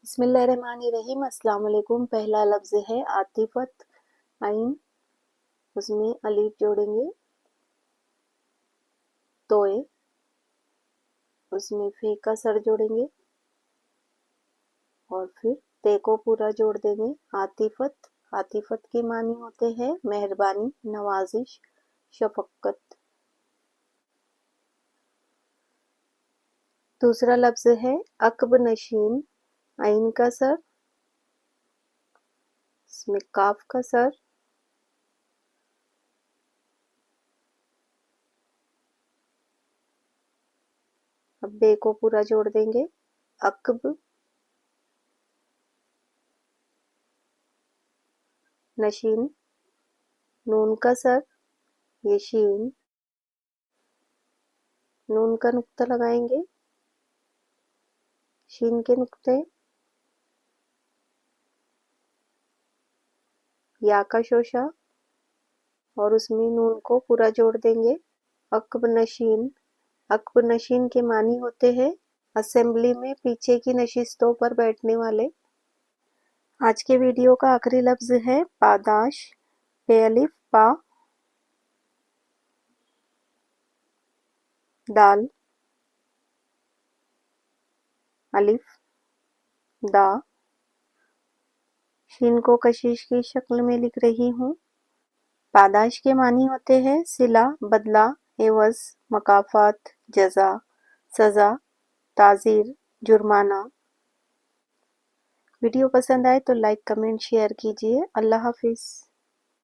بسم اللہ الرحمن الرحیم۔ السلام علیکم۔ پہلا لفظ ہے عاطفت، عین، اس میں الف جوڑیں گے، توئے، اس میں فے کا سر جوڑیں گے اور پھر تے کو پورا جوڑ دیں گے۔ عاطفت، عاطفت کے معنی ہوتے ہیں مہربانی، نوازش، شفقت۔ دوسرا لفظ ہے عقب نشین، عین کا سر، اس میں کاف کا سر، اب بے کو پورا جوڑ دیں گے۔ عقب نشین، نون کا سر، یہ شین، نون کا نقطہ لگائیں گے، شین کے نقطے، یا کا شوشہ اور اس میں نون کو پورا جوڑ دیں گے۔ عقب نشین، عقب نشین کے معنی ہوتے ہیں اسمبلی میں پیچھے کی نشستوں پر بیٹھنے والے۔ آج کے ویڈیو کا آخری لفظ ہے پاداش، پے الف، پا، دال، الف، دا، شین کو کشش کی شکل میں لکھ رہی ہوں۔ پاداش کے معنی ہوتے ہیں صلہ، بدلہ، عوض، مکافات، جزا، سزا، تعزیر، جرمانہ۔ ویڈیو پسند آئے تو لائک، کمنٹ، شیئر کیجیے۔ اللہ حافظ۔